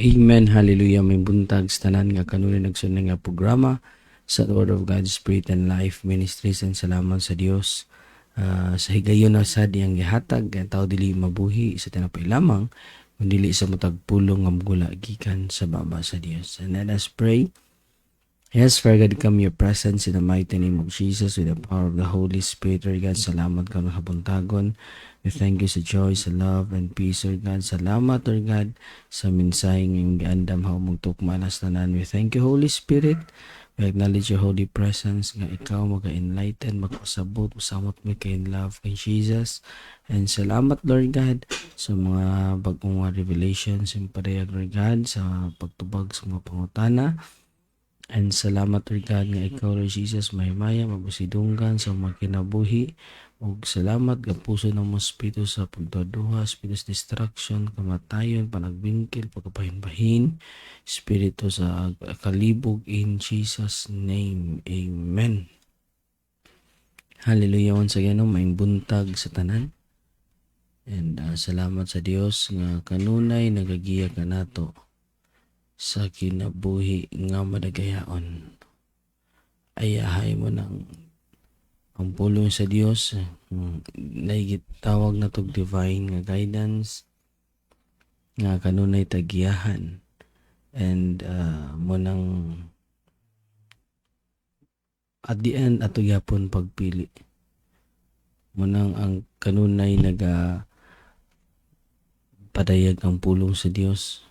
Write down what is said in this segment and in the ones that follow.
Amen. Hallelujah. May buntag sa tanan nga kanunay nagsunod nga programa sa Word of God, Spirit and Life Ministries, and salamat sa Dios sa higayon na sa diyang gihatag ang tao dili mabuhi sa tinapay lamang kundi sa matag pulong nga mugula gikan sa baba sa Dios. And let us pray. Yes, Father God, come your presence in the mighty name of Jesus with the power of the Holy Spirit. Lord God, salamat ka ng habuntagon. We thank you sa joy, sa love, and peace, Lord God. Salamat, Lord God, sa minsaheng yung giandam ha magtukmanas tanan. We thank you, Holy Spirit. We acknowledge your holy presence nga ikaw mag-enlighten, magpasabot, usamot mo kay in love kay Jesus. And salamat, Lord God, sa mga bagong revelations yung parehag, Lord God, sa pagtubag sa mga pangutana. And salamat, Lord God, nga ikaw, Lord Jesus, mahimaya, mabusidunggan sa mga kinabuhi. O salamat, puso ng mga spirito sa pagdaduha, spirito sa distraction, kamatayon, panagbingkil, pagkapahin-bahin, spirito sa kalibog, in Jesus' name. Amen. Hallelujah. Once again, maing buntag sa tanan. And salamat sa Dios nga kanunay nagagiya ka nato sa kinabuhi nga madagayaon. Ayahay mo ng ang pulong sa Dios, naigitawag na tog divine nga guidance nga kanunay tagiyahan, and mo nang at the end ato gyapon pagpili mo nang ang kanunay naga padayag ang pulong sa Dios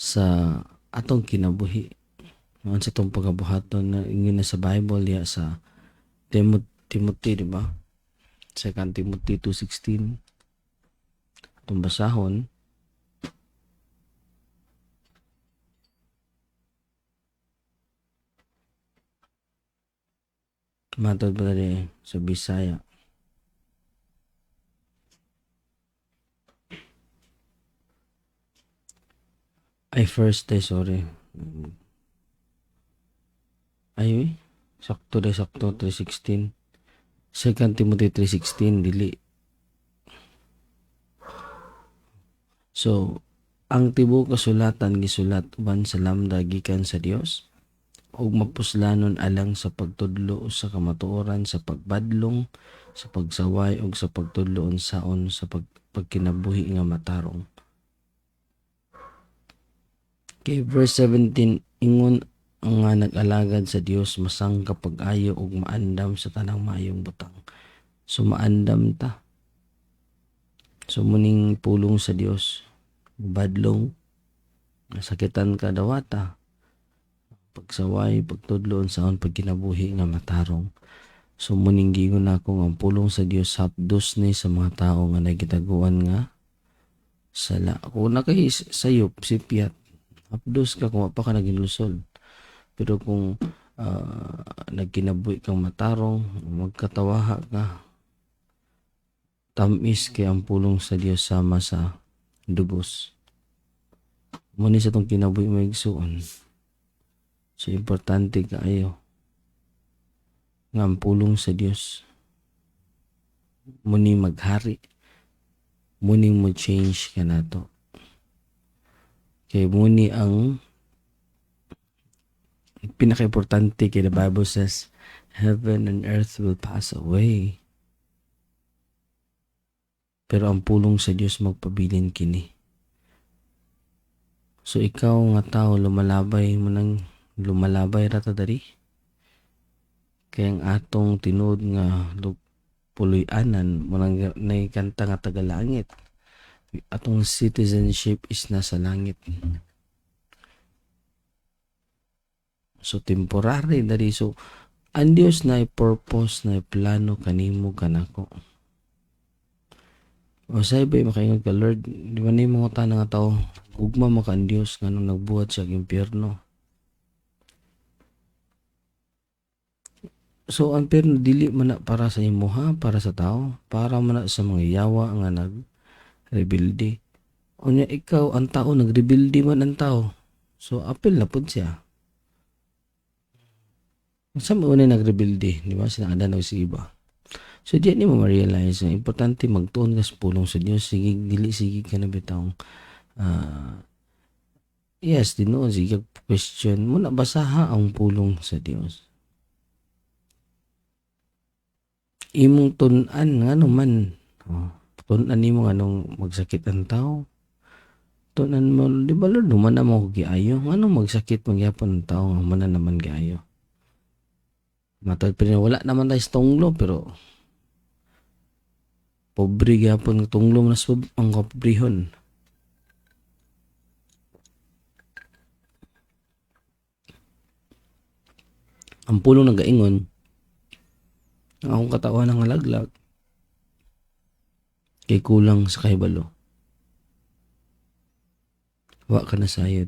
sa atong kinabuhi. Noon sa itong pagkabuhaton na ingin na sa Bible ya sa Timothy, di ba? 2 Timothy 2:16. Itong basahon. Matod ba rin sa Bisaya? Sakto 3:16. 2 Timothy 3:16 dili. So, ang tibuok kasulatan gisulat uban sa lamda gikan sa Dios ug mapuslanon alang sa pagtudlo sa kamatuoran, sa pagbadlong, sa pagsaway ug sa pagtudlo unsaon sa pagkinabuhi nga matarong. Kay verse 17, ingon nga nag-alagad sa Dios masangka pag-ayo ug maandam sa tanang maayong butang. So maandam ta. So muning pulong sa Dios, badlong, nasakitan ka dawata, pagsaway, pagtudlo unsaon pagkinabuhi nga matarong. So muning giingon nako ang pulong sa Dios hapdos ni sa mga tao nga nagitaguan nga sala. Kung nakay sayop sipyat, hapdos ka kung pa ka naginlusol. Pero kung nagkinabuhi kang matarong, magkatawaha ka, tamis kay ang pulong sa Dios sama sa dugos. Muni sa itong kinabuhi mo igsuon. So importante kaayo nga ang pulong sa Dios muni maghari, muni mo change ka nato. Kay muni ang pinaka-importante kay the Bible says, heaven and earth will pass away. Pero ang pulong sa Dios magpabilin kini. So ikaw nga tao, lumalabay rata dari. Kaya ang atong tinuod nga puloy-anan, munang naikanta nga tagalangit. Atong citizenship is nasa langit. So temporary dari. So ang Dios na purpose na plano kanimo kanako. O say ba makaingon ka, Lord, di ba na yung mga tanang nga tao, ugma maka ang Diyos nga nung nagbuhat sa impyerno. So ang impyerno dili man na para sa imo ha, para sa tao, para man na sa mga yawa nga nagrebilde. O niya ikaw, ang tao, nagrebilde man ang tao. So apil na po siya. Saan mo na nagrebilde? Di ba? Sinaadan o si iba. So di ni mo ma-realize na importante magtuon ka sa pulong sa Dios, sige dili sige ka na bitawng yes, Dinuo sige question mo na basaha ang pulong sa Dios. Imong tun-an ngano man. Tun-an nimo nganong magsakit ang tao. Tun-an mo di ba Lord man na mo giayo nganong magsakit magyapon ang tao nga man naman giayo. Matod pa rin, wala naman tayo sa tunglo pero pobre gyapon ng tunglo na ang kapobrehon. Ang pulong nagaingon ang akong katawan ng alaglag kay kulang sa kahibalo. Wa ka na sayod.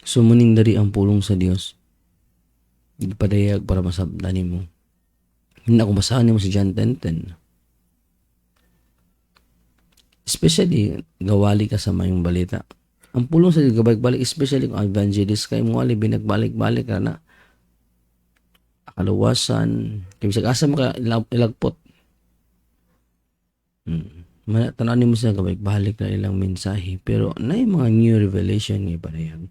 Sumuning dari ang pulong sa Dios. Ipadayag para masabdan nimo. Hindi ako basahan nimo si John 10:10. Especially, gawali ka sa mayong balita. Ang pulong sa gabalik-balik, especially kung evangelist kayo mo, binagbalik-balik ka na. Akaluwasan, kaya bisag asa mo ka ilagpot. Tanaw mo sa gabalik-balik na ilang mensahe, pero na yung mga new revelation nga parehang.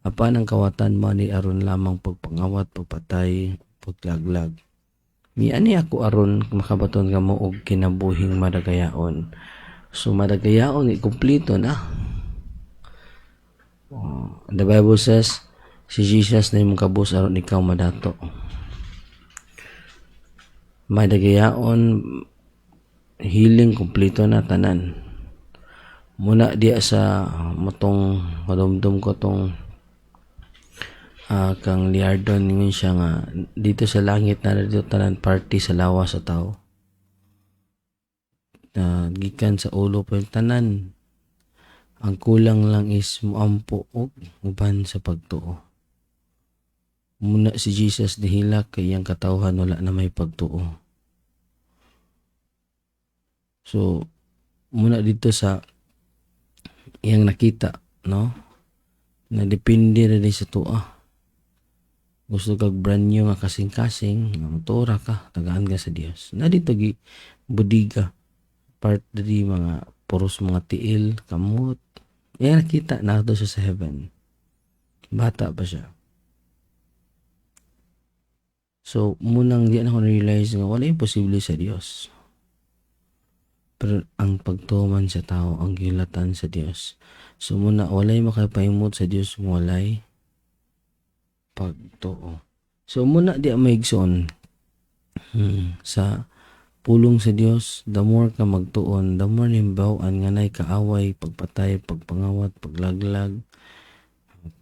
Apan ang kawatan man ni aron lamang pagpangawat, pagpatay, paglaglag. Ani ako aron makabaton ka mo og kinabuhing madagayaon. So madagayaon ikumpleto na. The Bible says si Jesus na imong kabus aron ikaw madato. Madagayaon healing kumpleto na tanan. Muna diya sa matong madumdum ko tong kang liardon ningon siya nga dito sa langit na dito tanan party sa lawas sa tao. Gikan sa ulo pa yung tanan. Ang kulang lang is muampo og uban sa pagtuo. Muna si Jesus dihilak kay iyang katawhan wala na may pagtuo. So muna dito sa iyang nakita, no? Na depende rin sa tuwa. Gusto kag brand new nga kasing-kasing, nga motora ka, tagaan ka sa Dios. Na dito gi budiga part diri mga puros mga tiil, kamot. Yan nakita na to siya sa heaven. Bata pa siya. So munang di na ko realize nga wala imposible sa Dios. Pero ang pagtuman sa tao, ang gilatan sa Dios. So muna walay makapahimot sa Dios kung walay pagtuo. So muna di maigsoon sa pulong sa Dios, the more ka magtuon, the more nimbawan nga nay kaaway, pagpatay, pagpangawat, paglaglag.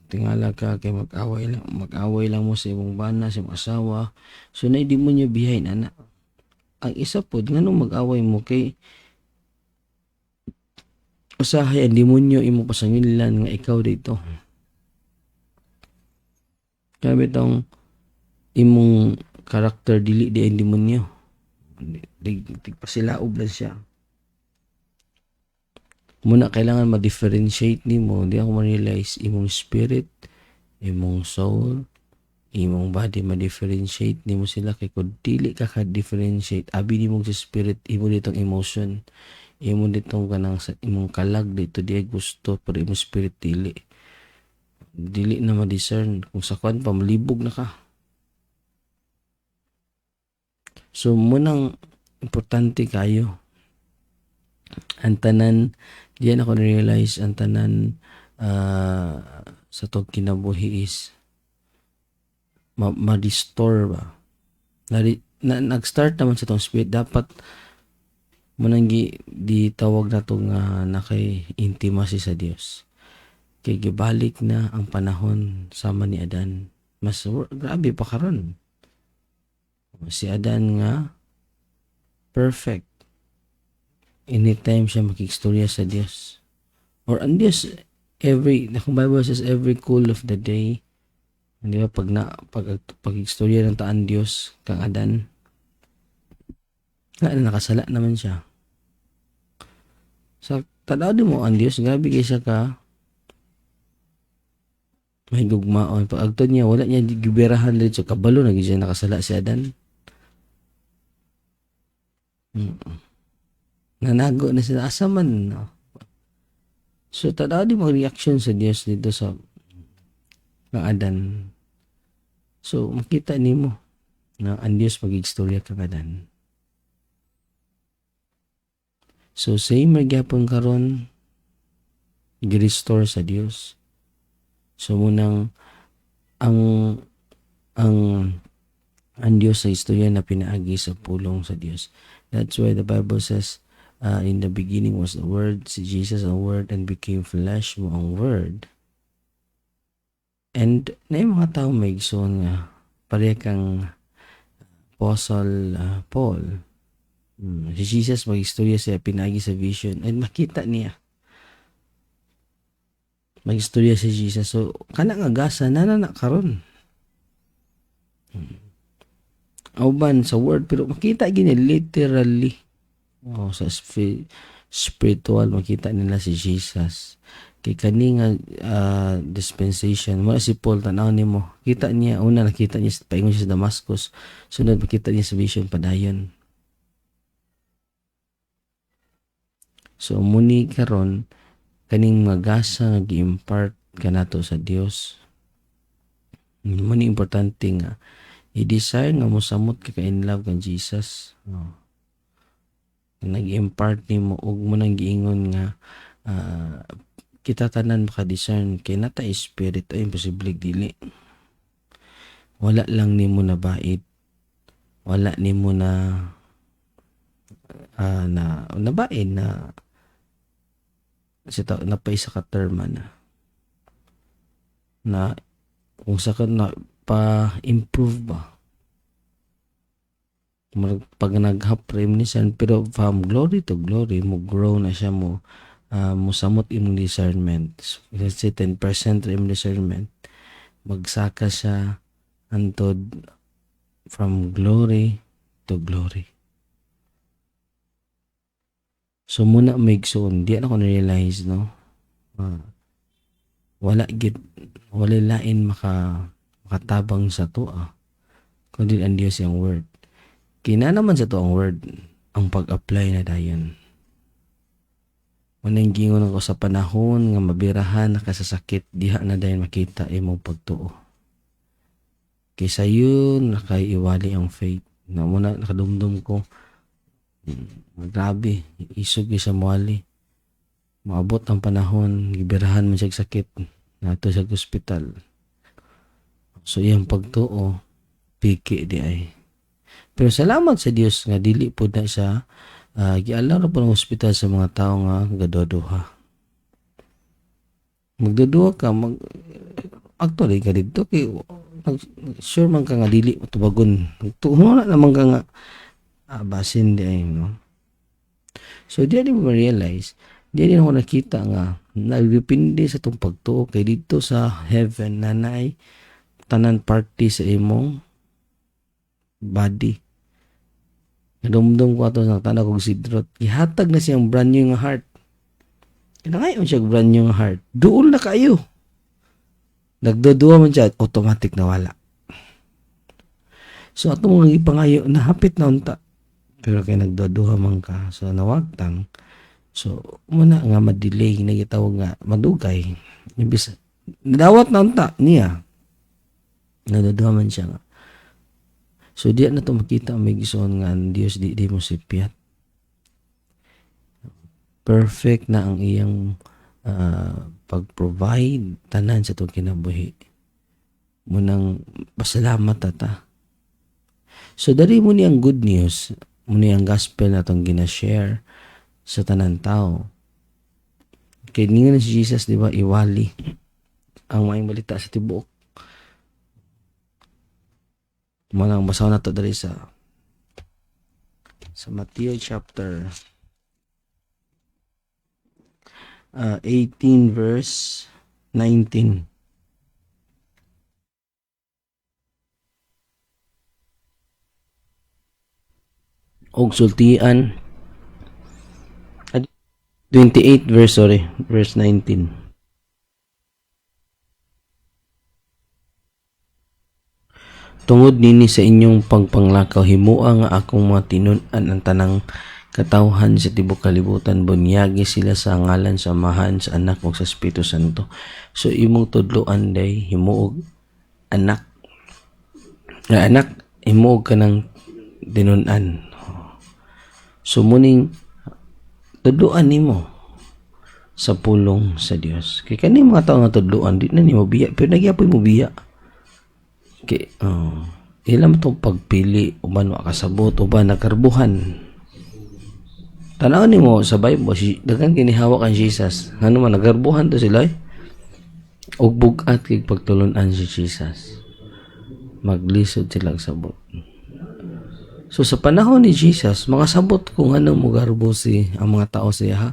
Tingala ka kay mag-away lang mo sa imong bana, sa imong asawa. So na di mo niya behind ana. Ang isa pod nganong mag-away mo kay usahay ang demonyo imo pasangilan nga ikaw dito. Kaya itong imong karakter dili di ang demonyo. Tigpasilaob lang siya. Muna kailangan ma-differentiate nimo, di ako ma-realize imong spirit, imong soul, imong body ma-differentiate nimo sila kay kung dili ka ka-differentiate, abi nimo sa spirit, imo ditong emotion, imo ditong kanang imong kalag dito di gusto pero imong spirit dili na ma-discern kung sa kwan pa malibog na ka. So munang importante kayo ang tanan diyan ako na-realize ang tanan sa tog kinabuhi is ma-restore ba nag-start naman sa tong spirit dapat munang di tawag na to nga nakay intimacy sa Dios kay gibalik na ang panahon sama ni Adan mas grabe pa karon si Adan nga perfect anytime siya makikstorya sa Dios or ang Dios kung Bible says every cool of the day di ba pag-istorya ng taan Dios kang Adan nakasala naman siya sa tanaw mo ang Dios grabe kay siya ka may gugmaon. Pag agto niya, wala niya giberahan dito. Kabalo na siya nakasala si Adan. Nanago na sila. Asa man. No? So, tanaw di mo reaction sa Dios dito sa kang Adan. So, makita ni mo na ang Dios mag-istorya kang Adan. So, same magyapon karon gi-restore sa Dios. So, munang ang ang Diyos sa istorya na pinaagi sa pulong sa Dios. That's why the Bible says, in the beginning was the Word, si Jesus ang Word, and became flesh mo ang Word. And na yung mga tao may igsoon nga, pareha kang Apostle Paul. Si Jesus mag-istorya siya, pinaagi sa vision, and makita niya. Mag-istorya si Jesus. So, kana nga gasa, nanana karon. Auban sa word, pero makita gini literally. Sa spiritual, makita nila si Jesus. Kay kani nga dispensation, mula si Paul, tanaw ni mo. Kita niya, una nakita niya, paingon siya sa Damascus. Sunod, makita niya sa vision, padayon. So, muni karon kaning magasa nga gi-impart kanato sa Dios. Muni importante nga i-desire nga mosamot ka in love kang Jesus. Nag-impart ni mo og mo nang giingon nga kita tanan maka-discern kay nata spirit ay imposible dili. Wala lang nimo na bait. Wala nimo na nabain na na pa isa ka term na kung sa ka na pa-improve ba pag nag-frame ni San, pero from glory to glory mo grow na siya mo musamot imong discernment. Let's say 10% imong discernment, magsaka siya antod from glory to glory. So muna may igsoon, di na ko na-realize, no? Wala lain makatabang sa to, kundi ang Diyos yung word. Kina naman sa to ang word, ang pag-apply na dayon. Unang gingon ako sa panahon nga mabirahan nakasasakit, diha na dayon makita imong pagtuo. Kaysa yun, nakaiwali ang faith. Na muna nakadumdum ko, grabe, isog sa muali. Maabot ang panahon, gibirahan man siya sakit, nato sa hospital. So iyang pagtuo, piki di ay. Pero salamat sa Dios nga dili po na siya gialaw na po ng hospital sa mga tao nga gaduduha. Magduduha ka, actually ka dito kay sure man ka nga dili tubagon. Tuho na naman ka nga basin di ay, no? So di mo ma-realize, di ako nakita nga nagdepende sa itong pagtuo kay dito sa heaven na naay tanan party sa imong body. Nadumdum ko ato sa tanan kong sidrot. Ihatag na siyang brand new nga heart. Kinangayon siya brand new nga heart. Duol na kayo. Nagdodua man siya, automatic na wala. So ato mga ipangayo, nahapit na unta. Pero kay nagdodua man ka, so nawagtang. So, muna nga ma-delay, nagitawag nga, madugay. Ibis, nadawat na unta niya. Nadodua man siya nga. So, di na ito makita may gisuon nga ang Diyos di mo sipiat. Perfect na ang iyang pag-provide tanan sa itong kinabuhi. Munang pasalamat ata. So, dari mo niyang good news, mo niyang gospel na itong ginashare sa tanan tao. Kaya nga si Jesus, di ba, iwali ang maing balita sa tibuok. Manang basaw na to dari sa Matthew chapter 18 verse 19. Og sultian 28 verse 19. Tungod nini sa inyong pagpanglakaw himua nga akong mga tinun-an ang tanang katawhan sa tibok kalibutan, bunyagi sila sa ngalan sa Amahan, sa Anak ug sa Espiritu Santo. So imong tudloan day himuog anak nga anak himuog ka ng tinun-an. So muning tudloan nimo sa pulong sa Dios. Kay kani mga tao nga tudloan di na nimo biya, pero nagyapoy mo biya. Kay ilam tong pagpili uban wa kasabot uban nakarbuhan. Tanaw nimo sa Bible si daghang ginihawak ang Jesus. Ano man nagarbuhan to sila og bugat kay pagtulon-an si Jesus. Maglisod sila og sabot. So sa panahon ni Jesus, mga sabot kung ano mo garbo si ang mga tao siya ha.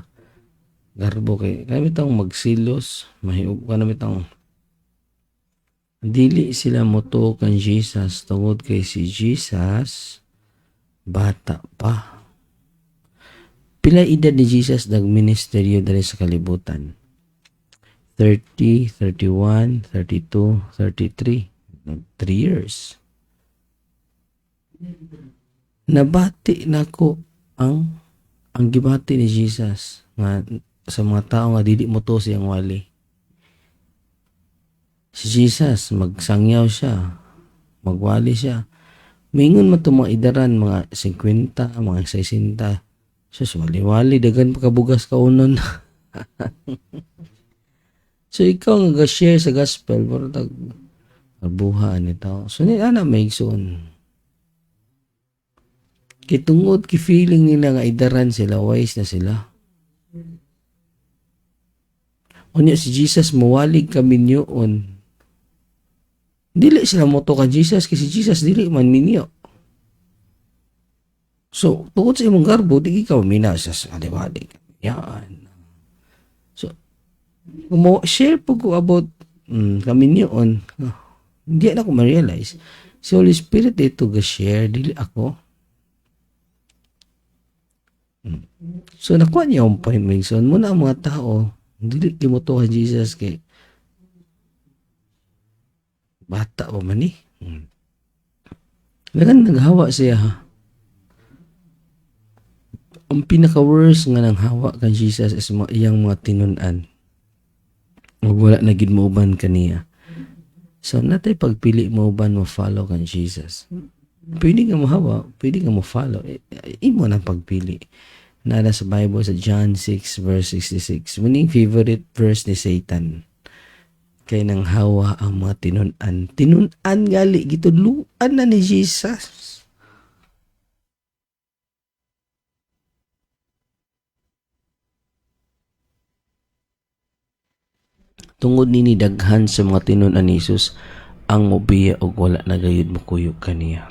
Garbo kay kami tang magsilos, mahiub ka namin tang dili sila moto kan Jesus tungod kay si Jesus bata pa. Pila edad ni Jesus nagministeryo dali sa kalibutan? 30, 31, 32, 33. 3 years. Nabati nako ang gibati ni Jesus nga sa mga tao nga dili moto siyang wali. Si Jesus, magsangyaw siya, magwali siya. Mingon mo itong mga idaran, mga 50, mga 60. Sus, wali-wali, dagan pagkabugas ka unon. So, ikaw nga share sa gospel, pero buhaan ito. So, nila may igsoon. Kitungod, ki-feeling nila nga idaran sila, wise na sila. Unya si Jesus, mawalig kami niyoon. Dili sila moto ka Jesus kasi Jesus dili man minyo. So, tungkol sa imong garbo, di ikaw minasa sa aliwalig. Yan. So, kung share po ko about kami niyon, hindi na ko ma-realize. Si Holy Spirit dito ga-share, dili ako. So, nakuha niya ang point, Mason. Muna ang mga tao, dili mo to ka Jesus kay bata pa man eh. Lagan naghawa siya ha. Ang pinaka-worst nga nang hawa kan Jesus is iyang mga tinun-an. Ug wala na gid mauban kaniya. So natay pagpili mo uban mo follow kan Jesus. Pwede ka mo hawa, pwede ka mo follow. Imo nang pagpili. Nada sa Bible sa John 6 verse 66. Muning favorite verse ni Satan. Kay nang hawa ang mga tinun-an. Tinun-an gali, gitudluan na ni Jesus. Tungod nini daghan sa mga tinun-an ni Jesus, ang mobiya og wala na gayud mo kuyog kaniya.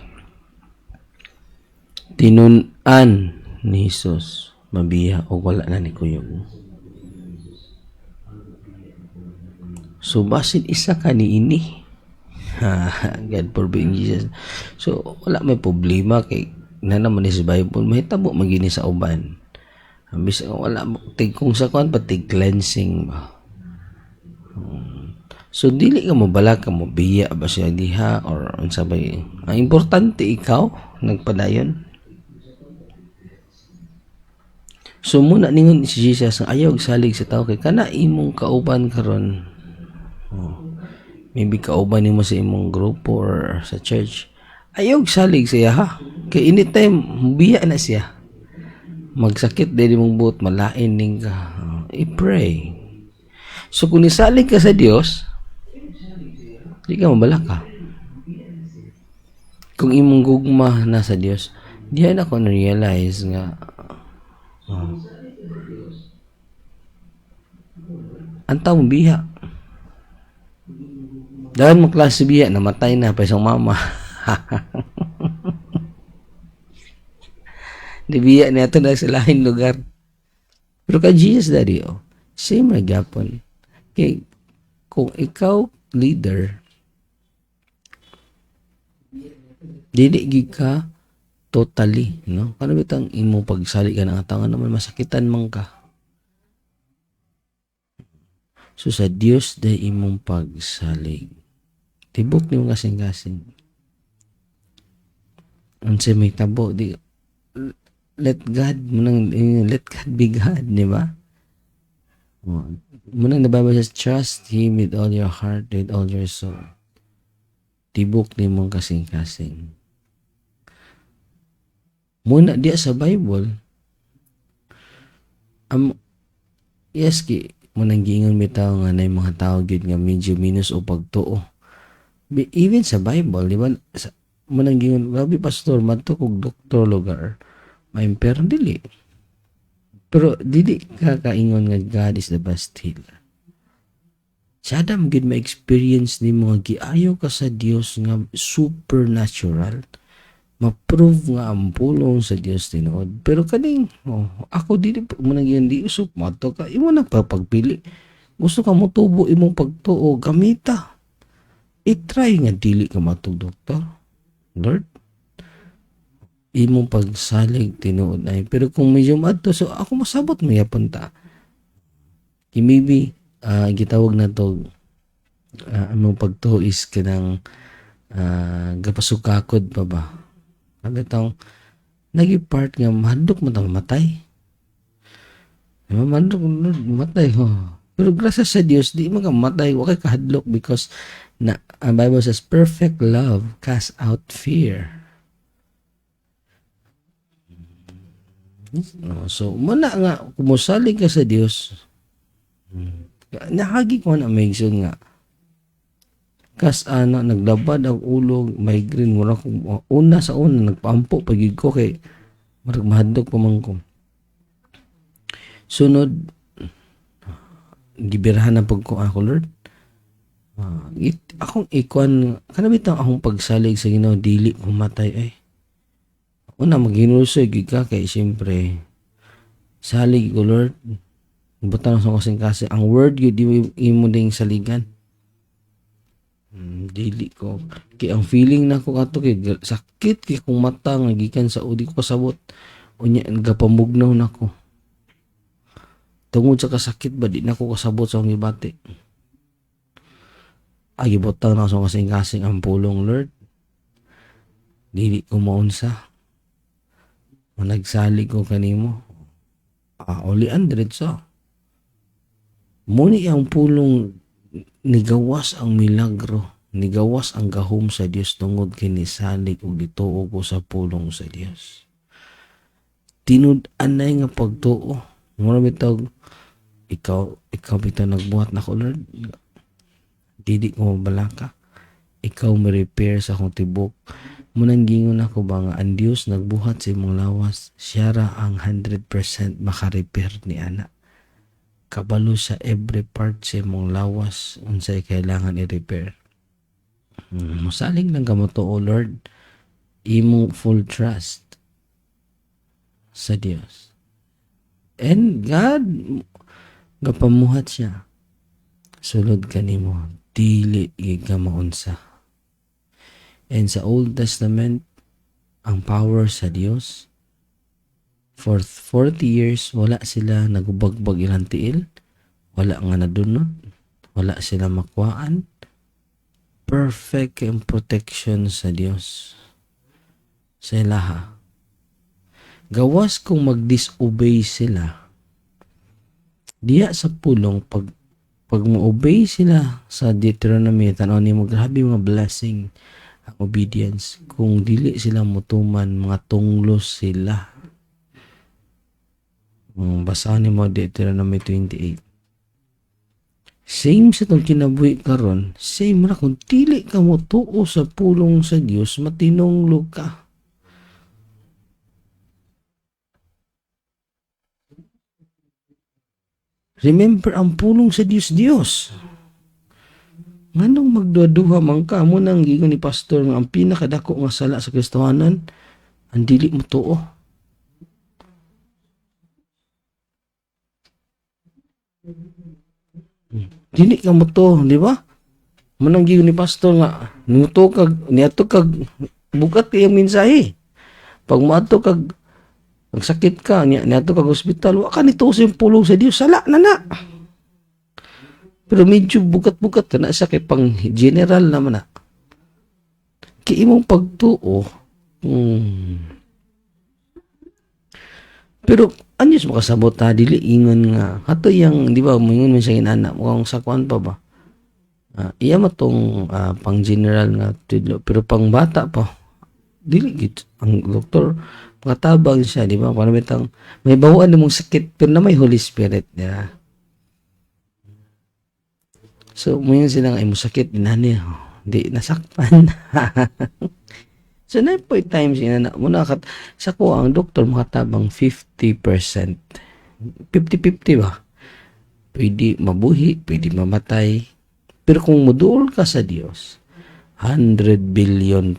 Tinun-an ni Jesus, mabiya og wala na ni kuyog. So, basin isa ka ni ini. God forbid Jesus. So, wala may problema kay na naman ni sa Bible. Mahitabo magini sa uban. Bis wala kung sa kuan pati cleansing ba. So, dili ka mo bala ka mo biya ba siya diha or unsa ba. Ang importante ikaw nagpadayon. So, muna ningon si Jesus nga ayaw salig sa tao kay kana imong kauban karon. Maybe kauban mo sa imong grupo or sa church. Ayaw salig siya ha. Kay anytime biya na siya. Magsakit din mong buot, malain ning ka. I-pray. So kung nisalig ka sa Dios, di ka mabalak ka. Kung imong gugma na sa Dios, diyan ako na-realize nga ang taong biya. Dahil mo klase biya, namatay na pa isang mama. Di biya niya ito na sa lahing lugar. Pero ka Jesus daddy, same na gapon. Kay, kung ikaw leader, dili ka totally, no? Kano bitang imo pagsali ka ng atangan naman masakitan man ka. So sa Dios day imong pagsalig. Tibok niyo kasing-kasing. unsay may tabo di let God be God, di ba? Munang nababasa, trust Him with all your heart, with all your soul. Tibok ni mong kasing-kasing. Muna diya sa Bible, yes, munang giingon bitaw nga na mga tao gyud nga medyo minus o pagtuo. Even sa Bible, di ba? Munang giingon, grabe pastor, madto kog doktor lugar. Pero dili. Pero dili ka kaingon nga God is the best healer. Sada mo gid ma-experience ni mga giayo ka sa Dios nga supernatural. Ma-prove nga ang pulong sa Dios tinuod. Pero kaning ako dili mo nang di usop mato ka imo na pagpili. Gusto ka mo tubo imong pagtuo gamita. I-try nga dili ka matug doktor. Lord, imong pagsalig tinuod ay. Pero kung medyo madto, so ako masabot mo yapon ta. Maybe gitawag na to among pagtuo is kanang gapasukakod pa ba. Sabi tong nagi-part nga mahadlok mo tang matay. Mahadlok matay ho. Pero grasya sa Dios di man ka matay wa kay kahadlok because na ang Bible says perfect love casts out fear. So, muna nga, kumusalig ka sa Dios, nahagi ko na amazing nga. Kas naglabad ang ulo, migraine, mura ko, una sa una, nagpaampo, pagig ko kay, marag mahadlok pa man ko. Sunod, gibirahan na pag ko ako, Lord. Akong ikuan, kanabitang akong pagsalig sa Ginoo, dili ko matay ay. Una, maghinusoy ka kay siyempre, salig ko, Lord. Butang sa kasing-kasi. Ang word yun, di mo ding saligan. Dili ko. Kaya ang feeling na ko ato, kay sakit kay kung mata, nga gikan sa udi ko kasabot. Unya, nagapamugnaw na ko. Tungod sa kasakit ba, di na ko kasabot sa akong ibati. Ay, butang na sa kasing-kasing ang pulong, Lord. Dili ko maunsa. Nagsalig ko kanimo. Ulian diretso. Muni ang pulong nigawas ang milagro, nigawas ang gahom sa Dios tungod kini salig ug dituo ko sa pulong sa Dios. Tinud-anay nga pagtuo. Mura bitaw ikaw bitaw nagbuhat nako, Lord. Dili ko mabalaka. Ikaw ma-repair sa akong tibok. Munang gingon ako ba nga ang Dios nagbuhat sa imong lawas, siya ra ang 100% maka-repair ni ana. Kabalo sa every part sa imong lawas unsay kailangan i-repair. Musalig lang ka mo to, O Lord, imong full trust sa Dios. And God, gapamuhat siya. Sulod kanimo, dili ka maunsa. And sa Old Testament, ang power sa Dios, for 40 years, wala sila nagubagbag ilang tiil, wala nga nadunod, wala sila makuhaan. Perfect ang protection sa Dios sa ilaha. Gawas kung mag-disobey sila, diya sa pulong, pag mo-obey sila sa Deuteronomy, tanaw ni mo, grabe mga blessing, ang obedience. Kung dili sila mutuman, mga tunglos sila. Basahan mo Deuteronomy 28. Same sa itong kinabuhi karon, same ra kung dili ka mutuo sa pulong sa Dios, matinonglo ka. Remember, ang pulong sa Dios. Nganong magduha-duha man ka mo nang gingon ni pastor nga ang pinakadako nga sala sa Kristohanan ang dili mo tuo. Dili ka mo to, di ba? Manang gingon ni pastor nga nuto kag niadto kag bugat kay ang mensahe. Pag moadto kag nagsakit ka niadto kag ospital, wa ka nito sa pulong sa Dios, sala na na. Pero medyo bukat-bukat ka na siya kay pang general naman na. Kaya imong pagtuo, Hmm. Pero anyos makasabot ha, dili ingon nga. Hato yang, di ba, moingon man siya inana, mukhang sakuan pa ba? Iya mo tong pang general nga tudlo, pero pang bata pa, dili gid ang doktor pakatabang siya, di ba? Para bitang may bawaan nimong sakit pero na may Holy Spirit niya. So, moingon sila nga imo sakit dinani, di nasakpan. So, na po times ina na muna kat sa ko ang doktor makatabang 50%. 50-50 ba? Pwede mabuhi, pwede mamatay. Pero kung muduol ka sa Dios, 100 billion%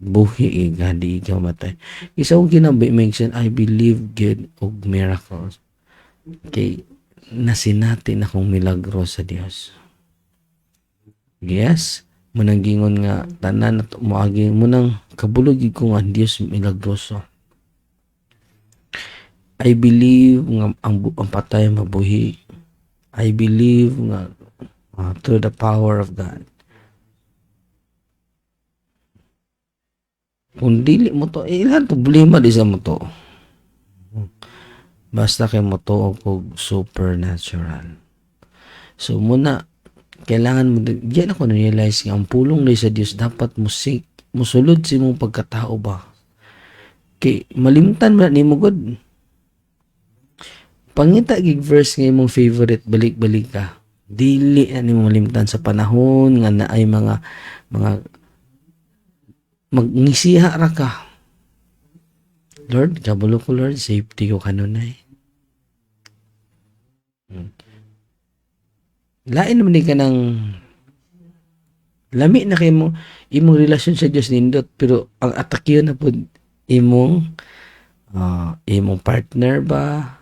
buhi ka, di ka matay. Isa kong kinabi, mention, I believe God og miracles. Kay, nasinati na kong milagro sa Dios. Yes, munang gingon nga, tanan at umaagi, munang kabulog ko nga Dios milagroso. I believe nga ang patay mabuhi. I believe nga through the power of God. Kung dili mo to, ilan problema di sa mo to. Basta kay mo to og supernatural. So muna, kailangan mo, diyan ako na-realize nga ang pulong na sa Diyos dapat musulod sa imong pagkatao ba. Kay malimtan mo na ni mo God. Pangita gig verse nga imong favorite, balik-balik ka. Dili na ni mo malimtan sa panahon nga naay mga magngisiha ra ka. Lord, kabulo ko Lord, safety ko kanunay. Lain naman ka ng lami na kay mo imong relasyon sa Dios nindot, pero ang atakyo na po imong partner ba,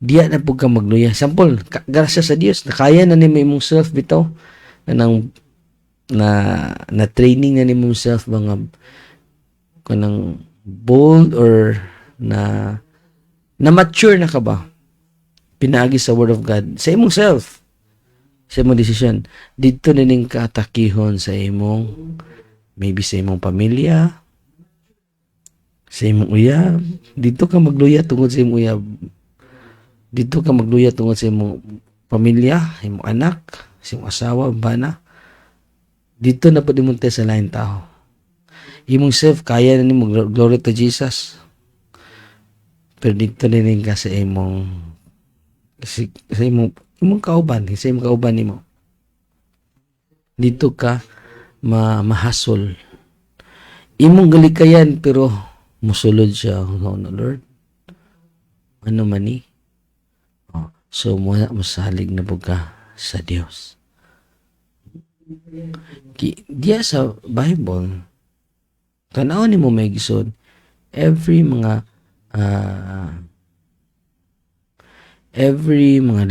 diya na po ka magluya. Sample, grasya sa Dios, nakaya na nimo imong self bitaw na training na nimo self mga kanang bold or na mature na ka ba pinaagi sa Word of God sa imong self, sa imong decision. Dito na ning kaatakihon sa imong, maybe sa imong pamilya, sa imong uyab. Dito ka magluya tungod sa imong uyab. Dito ka magluya tungod sa imong pamilya, imong anak, sa imong asawa, bana. Dito na po dimunte sa lain tao. Imong self, kaya na nimo, glory to Jesus. Pero dito na rin ka sa imong kauban, sa imong kauban nimo. Dito ka mahasol. Imong galikayan pero musulod siya, oh, no, Lord. Ano man ni? So masalig na po ka sa Dios. Diya sa Bible, tanaw ni mo may gisod, every mga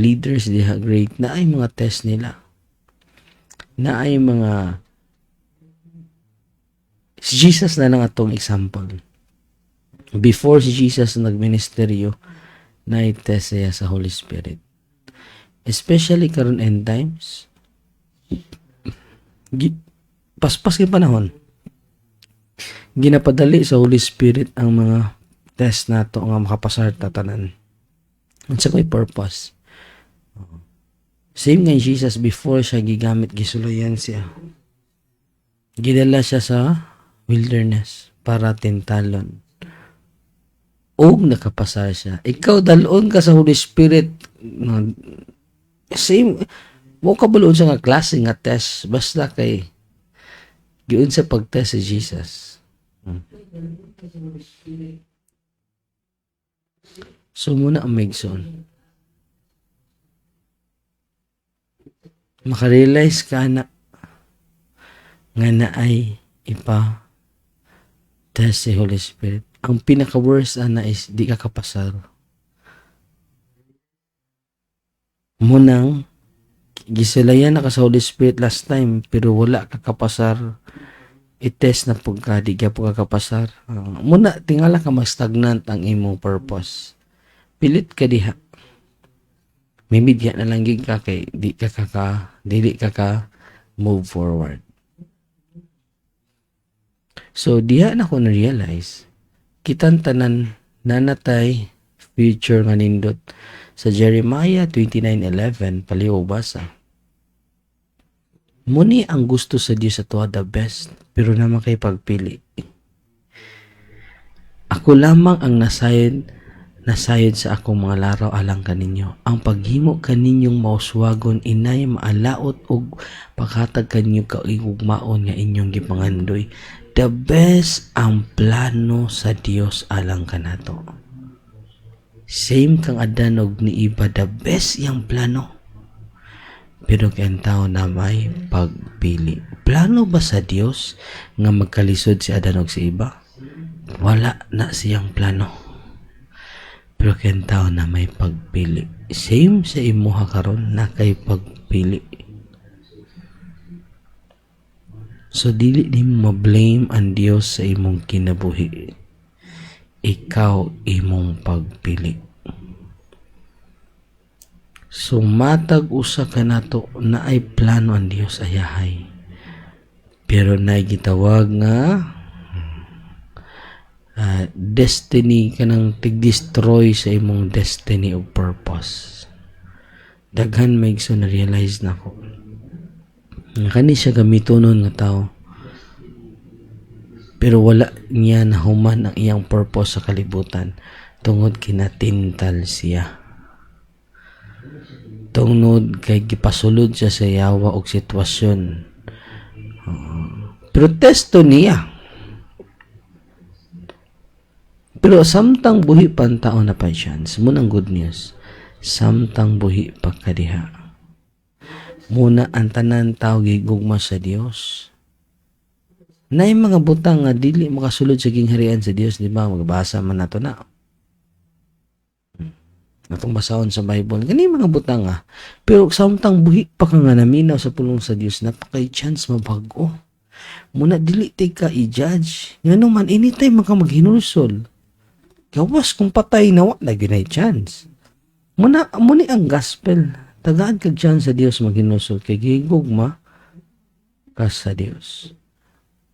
leaders diha great na ay mga test nila, na ay mga si Jesus na lang atong example. Before si Jesus nagministeryo, na i-test siya sa Holy Spirit, especially karon end times, paspas kay panahon, ginapadali sa Holy Spirit ang mga test nato nga makapasar tatanan. Unsa ko'y purpose? Same nga Jesus, before siya gigamit, gisulayan siya. Gidala siya sa wilderness para tintalon. O nakapasar siya. Ikaw dalon ka sa Holy Spirit. Same, mo ka balon sa nga klase nga test, basta kay giun sa pagtest si Jesus. So muna ang Megson, makarealize ka na nga ay ipa test si Holy Spirit. Ang pinaka-worst na is di ka kapasar. Munang gisulayan na ka sa Holy Spirit last time pero wala ka kapasar. I-test na pagka di ka po kakapasar. Muna tingala ka mag-stagnant ang imong purpose. Pilit ka diha. Maybe diha na lang ka kay dili ka ka move forward. So diha na ko na-realize kitang tanan nanatay future nga nindot sa Jeremiah 29:11 paliw basa. Muni ang gusto sa Dios sa tuwa the best, pero naman kay pagpili. Ako lamang ang nasayod sa akong mga laraw alang kaninyo. Ang paghimo kaninyong mauswagon inay maalaot og paghatag kanyo kaigugmaon nga inyong gipangandoy. The best ang plano sa Dios alang kanato. Same kang adanog ni iba, the best yang plano. Pero kayang tao na may pagpili. Plano ba sa Dios nga magkalisod si adanog si iba? Wala na siyang plano. Pero kayang tao na may pagpili. Same sa imuha karon na kay pagpili. So dili nimo ma-blame ang Dios sa imong kinabuhi. Ikaw imong pagpili. So matag usa ka nato na ay plano ang Dios ayahay. Pero nay gitawag nga destiny kanang tig-destroy sa imong destiny o purpose. Daghan may so na-realize na ko. Kani siya gamitonon nga tao. Pero wala niya nahuman ang iyang purpose sa kalibutan tungod kinatintal siya. Tungod kay gipasulod siya sa yawa og sitwasyon. Pero testo niya. Pero samtang buhi pa ang tao na pa chance, muna ang good news, samtang buhi pa kadiha. Muna ang tanan tao gigugma sa Dios. Na yung mga butang nga dili makasulod sa gingharian sa Dios, di ba? Magbasa man nato na. Natong basahon sa Bible, gani mga butang nga. Pero samtang buhi pa ka nga naminaw sa pulong sa Dios, napakay chance mabago. Muna dili tay ka i-judge. Ngano man anytime maka maghinulsol. Gawas kung patay na wala ginay chance. Muna ang gospel. Tagaan kag chance sa Dios maghinulsol kay gigugma ka sa Dios.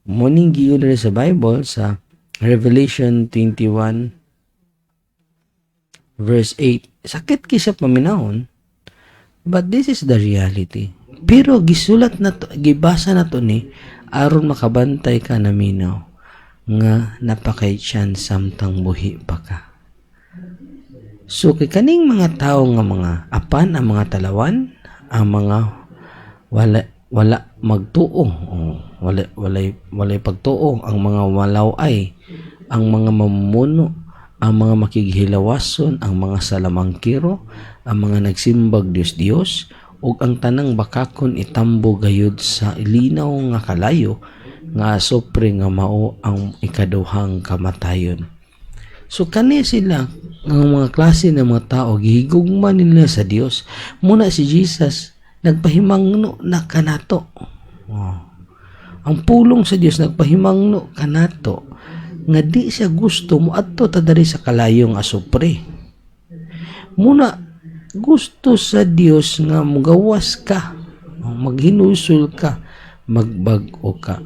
Muning giyon sa Bible sa Revelation 21 verse 8. Sakit kisya paminahon, but this is the reality. Pero gisulat na to, gibasa na to ni aron makabantay ka na minaw nga napakay chance samtang buhi pa ka. So kay kaning mga tao nga mga apan ang mga talawan, ang mga wala magtuo, walay pagtuo, ang mga walaway, ang mga mamumuno, ang mga makighilawason, ang mga salamangkiro, ang mga nagsimbag Dios, ug ang tanang bakakon itambo gayud sa ilinaw nga kalayo, nga sopre nga mao ang ikaduhang kamatayon. So kani sila, ang mga klase ng mga tao, gihigugma nila sa Dios. Muna si Jesus, nagpahimangno na kanato. Ang pulong sa Dios, nagpahimangno kanato nga di siya gusto mo adto ta dari sa kalayong asupre. Muna gusto sa Dios nga mugawas ka, maghinusol ka, magbag-o ka.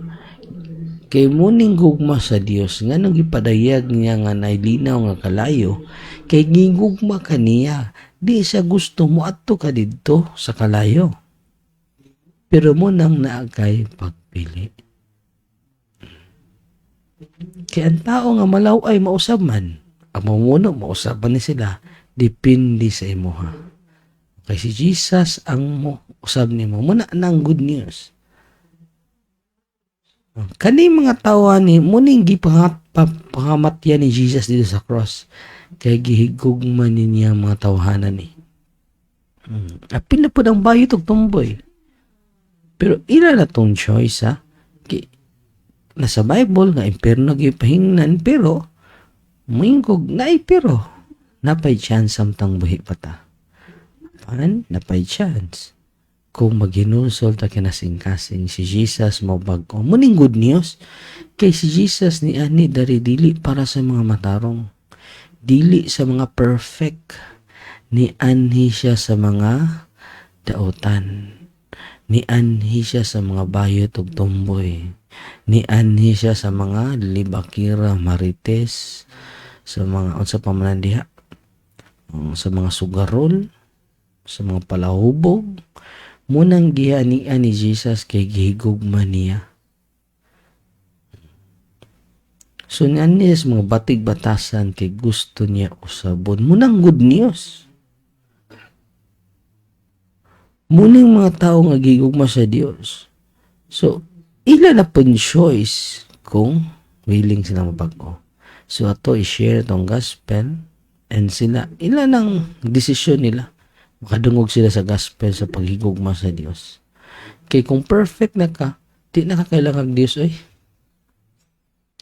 Kay muning gugma sa Dios nga nang gipadayag niya nga nailinaw nga kalayo, kay gigugma ka niya, di siya gusto mo adto ka didto sa kalayo. Pero mo nang naagay pagpili. Kaya ang tao nga malaw ay mausab man. Ang mamuno, mausaban ni sila. Depende sa imuha. Kay si Jesus ang usab ni mo. Muna na ang good news. Kani mga tawa ni, muning gipangamatyan ni Jesus dito sa cross. Kaya gihigugman niya mga tawahanan ni. Apil na po ng bayo itong tumboy. Pero ila na tong choice ha. Nasa Bible nga imperno gipahingnan pero mingkog na pero napay chance samtang buhi pata. Pan napay chance kung maghinusol ta kinasing-kasing si Jesus mo bag-o. Muning good news kay si Jesus ni ani dari dili para sa mga matarong, dili sa mga perfect, ni anhi siya sa mga dautan, ni anhi siya sa mga bayot ug tumboy. Nianhi siya sa mga libakira, marites, sa mga unsa pa man diha, sa mga sugarol, sa mga palahubog. Munang gianian ni Jesus kay gihigugma niya. So niyan niya sa mga batig-batasan kay gusto niya usabon. Munang good news. Muning mga tao nga gigugma sa Dios. So, ila na pong choice kung willing sila mapag-o. So, ato i-share itong gospel and sila, ila ng desisyon nila. Makadungog sila sa gospel sa paghigugma sa Dios. Kay kung perfect na ka, di na ka kailangan Dios ay.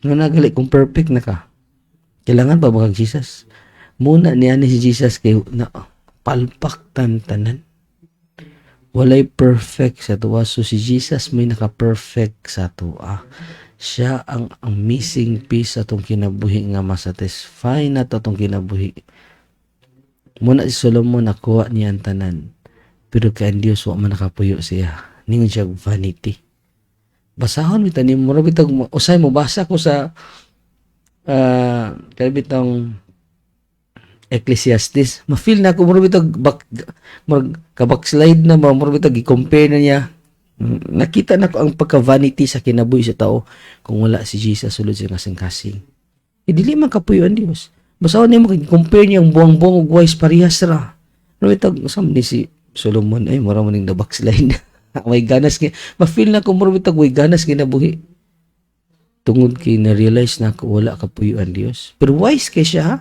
Nga nagali kung perfect na ka, kailangan pa ba kag Jesus? Muna niya ni si Jesus kay na palpak tanan. Walay perfect sa tuwa. So si Jesus may naka-perfect sa tuwa. Siya ang missing piece atong kinabuhi nga masatisfy na to atong kinabuhi. Muna si Solomon nakuha niya ang tanan. Pero kay ang Diyos wa man nakapuyo siya. Ningon siya vanity. Basahon bitaw ni mo bitaw usay mo basa ko sa kay bitong Ecclesiastes. Ma-feel na ako mura bitag kabackslide na mura bitag i-compare na niya. Nakita na ko ang pagka-vanity sa kinabuhi sa tao kung wala si Jesus sulod sa kasing-kasing. Dili man kapuyo ang Dios. Basta ni mo compare niya ang buang-buang ug wise parehas ra. Mura bitag usam ni si Solomon ay mura man ning backslide. Way ganas kay ma-feel na ko mura bitag way ganas kinabuhi. Tungod kay na-realize na ko wala kapuyo ang Dios. Pero wise kay siya ha.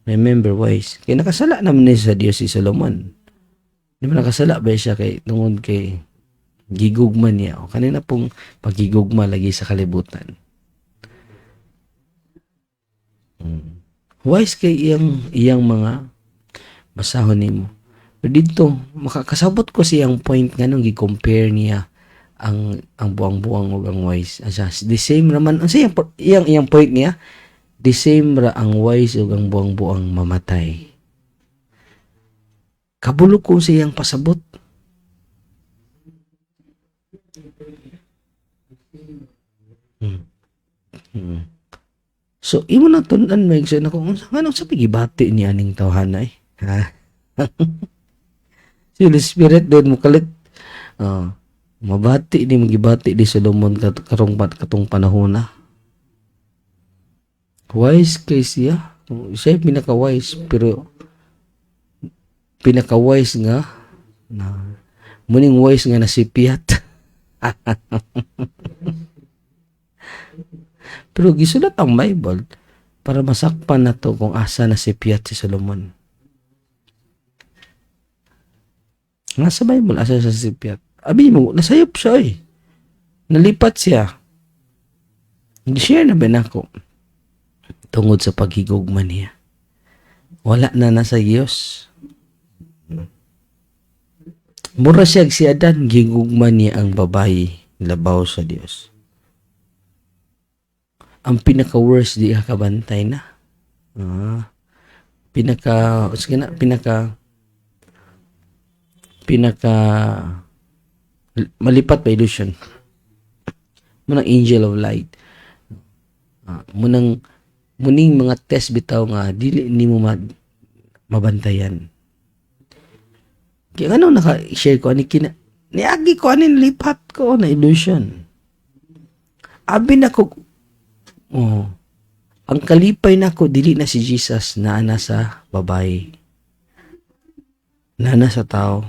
Remember, wise. Kaya nakasala naman niya sa Diyos si Solomon. Di ba nakasala ba siya kay tungod kay gigugma niya. O kanina pong pagigugma lagi sa kalibutan. Wise kay iyang mga basahon nimo. Pero dito, makakasabot ko siyang point nga nung gi-compare niya ang buang-buang o ang wise. Asa, the same naman. Ang iyang point niya, the same ra ang wise ug ang buang-buang mamatay. Kabulok ko siyang pasabot. So, imo na tunan may na kung ano sa pigibati ni aning tawhanay. Ha? Si Holy Spirit doon mo kalit. Mabati ni magibati di Solomon katong panahon na. Wise kay siya. Siya pinaka-wise pero pinaka-wise nga na muning wise nga nasipiyat. Pero gisulat ang Bible para masakpan na to kung asa nasipiyat si Solomon. Nga sa Bible asa sa sipiyat. Abi mo, nasayop siya eh. Nalipat siya. Share na ba nako? Tungod sa paghigugma niya. Wala na nasa Diyos. Mura siya si Adan, gigugma niya ang babae, labaw sa Diyos. Ang pinaka-worst di kakabantay na. Pinaka malipat pa illusion. Munang angel of light. Muning mga test bitaw nga dili nimo mabantayan. Kaya ano naka-share ko ani niagi ko ani lipat ko na illusion. Abi na ko ang kalipay nako dili na si Jesus na ana sa babae. Nana sa tao.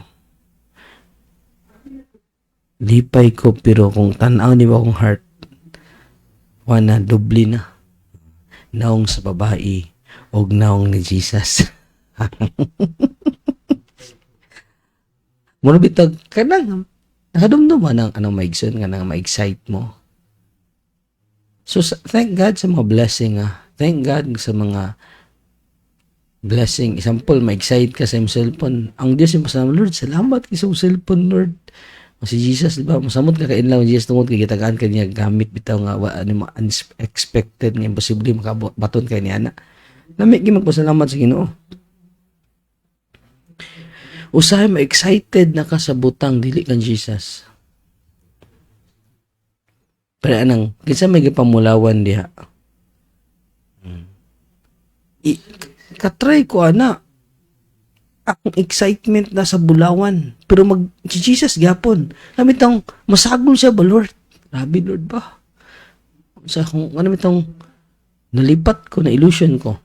Lipay ko pero kung tan-aw ni ba akong heart wana dubli na. Naong sa babae og naong ni Jesus. Muna bitag kanang nakadumduman ang anong maigsoon nga nang ma-excite mo. So thank God sa mga blessing Thank God sa mga blessing. Example, ma-excite ka sa iyong cellphone. Ang Diyos yung pasalamat, Lord, salamat ka sa cellphone, Lord. Si Jesus, diba, masamot ka kainlaw, Jesus tungod kay gitagaan ka niya gamit bitaw nga ano unexpected nga imposible makabaton kay niya na. Nami gi magpasalamat sa Ginoo. Usahay ma-excited na ka sa butang dili kan Jesus. Pero anang, kinsa may gipamulawan diha. I, katry ko ana. Akong excitement na sa Bulawan. Pero mag-Jesus gapon. Namit ang masagol siya ba, Lord? Grabe, Lord ba? Sa akong, namit ang nalipat ko, na illusion ko.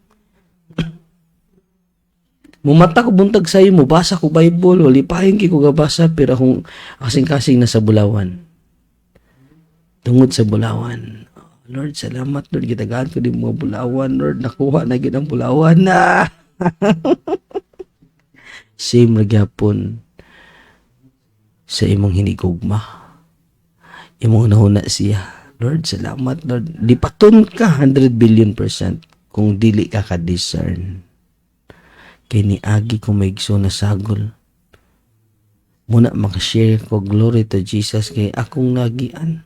Mumata ko buntag sa'yo, mubasa ko Bible, walipahin ko gabasa, pero akong kasing-kasing na sa Bulawan. Tungod sa Bulawan. Lord, salamat, Lord. Gitagaan ko din mga Bulawan, Lord. Nakuha na ginang Bulawan na. Same nagyapon sa imong hinigugma. Imong nahuna siya. Lord, salamat, Lord. Lipaton ka 100 billion% kung dili ka ka-discern. Kini agi ko maigso na sagol. Muna makashare ko glory to Jesus kay akong nagian.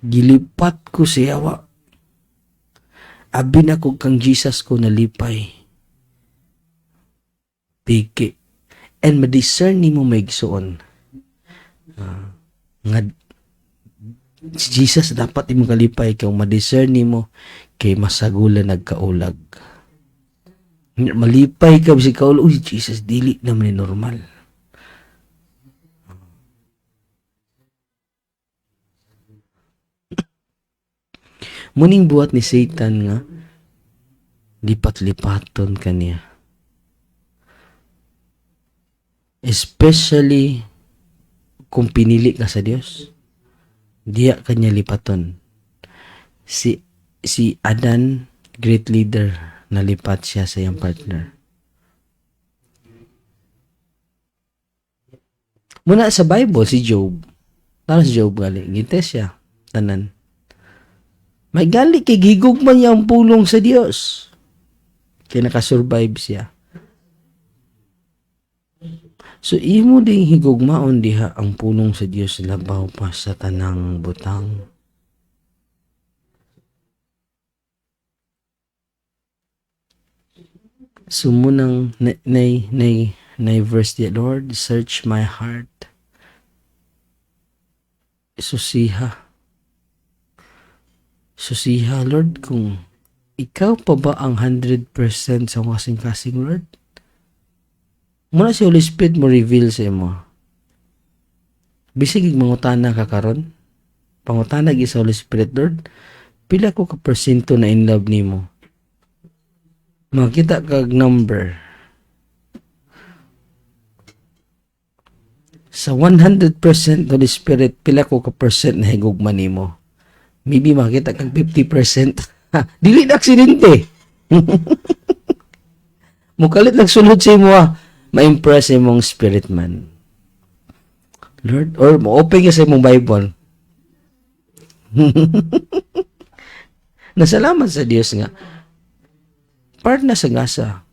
Gilipat ko siya wa. Abi na ko kang Jesus ko nalipay. Piki. And ma-discern ni mo maigsoon. Nga si Jesus dapat imong kalipay kung ma-discern ni mo kay masagulan nagkaulag. Malipay ka si kaulag. Uy, Jesus, dili naman ni normal. Muning buhat ni Satan nga lipat-lipaton kaniya. Especially kung pinili ka sa Dios. Diya kanya lipaton. Si Adan, great leader, nalipat siya sa iyang partner. Muna sa Bible si Job. Tara si Job gali, gites siya tanan. May gali kay gigugman niya ang pulong sa Dios. Kaya nakasurvive siya. So, imo ding higugmaon diha ang pulong sa Dios labaw pa sa tanang butang. So, munang nay verse diya, Lord, search my heart. Susiha, Lord, kung ikaw pa ba ang 100% sa kasing-kasing, Lord? Muna si Holy Spirit mo reveal sa imo. Bisig mangutana ka karon, pangutana gi sa Holy Spirit, Lord, pila ko ka persento na in love nimo? Makita kag number. Sa 100% Holy Spirit, pila ko ka percent na higugma nimo? Maybe makita kag 50%. Dili na aksidente. Mukalit lang sulod sa imo ma-impress imong spirit man. Lord, or ma-open ka sa imong Bible. Nasalamat sa Dios nga. Part na sa gasa.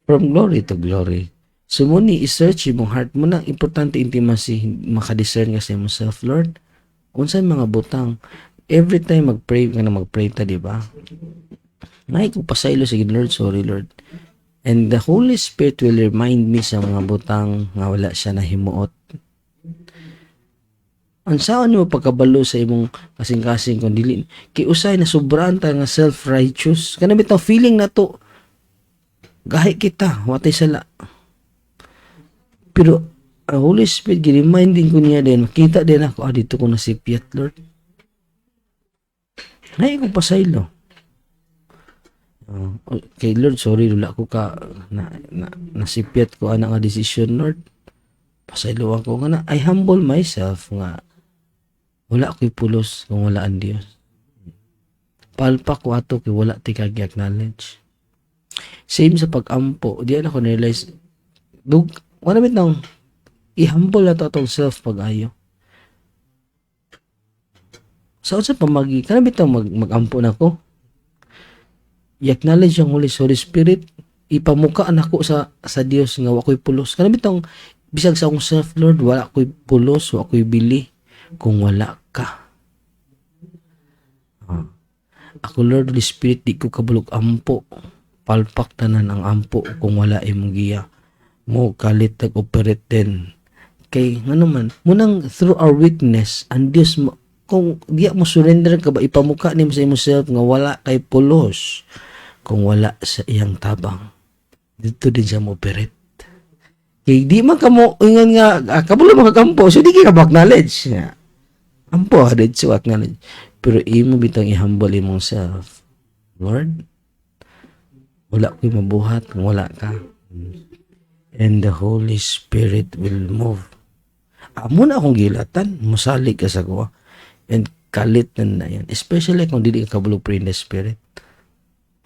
From glory to glory. So, muni, i-search yung heart mo na. Importante intimacy, makadiscern ka sa imong self, Lord. Unsay mga butang, every time mag-pray ka na mag-pray ta, di ba? May ko pasaylo sige, Lord, sorry, Lord. And the Holy Spirit will remind me sa mga butang nga wala siya na himuot. Ang saan mo pagkabalo sa imong kasing-kasing kung dili, kiusay na sobrang ta nga self-righteous. Kanabit ang feeling na to, gahi kita, watay sala. Pero, ang Holy Spirit, reminding ko niya din, makita din ako, dito ko nasipyat, Lord. Nay ko pasaylo. Okay, Lord, sorry, wala ko ka, nasipyat ko, anak nga decision, Lord. Pasaylo ako nga na, I humble myself nga, wala ko'y pulos kung wala ang Diyos. Palpa ko ato, kay wala ti kag-acknowledge. Same sa pag-ampo, diyan ako na-realize, wala bit nang, i-humble na to atong self pag-ayo. Sa unsa pamagi, kanabit nang mag-ampo na ko. I-acknowledge ang Holy Spirit, ipamukaan ako sa Dios nga wa ko'y pulos. Kanabit nang bisag sa akong self, Lord, wala ko'y pulos, wala ko'y bili kung wala ka. Ako Lord Holy Spirit di ko kabulok ampo. Palpak tanan ang ampo kung wala imong giya. Mo kalit nag-operate din. Kay nga naman, munang through our weakness, ang Diyos mo, kung diya mo surrender ka ba, ipamuka ni mo sa imong self nga wala kay pulos kung wala sa iyang tabang. Dito din siya mo operate. Kay di man ka mo, ingan nga, kabulo mga kampo, so di ka acknowledge. Ampo, hadid so acknowledge. Pero imo bitang i-humble imong self. Lord, wala ko'y mabuhat kung wala ka. And the Holy Spirit will move. Amo na akong gilatan, musalig ka sa kuha. And kalit na yan. Especially kung dili ka kabulog pray in the Spirit.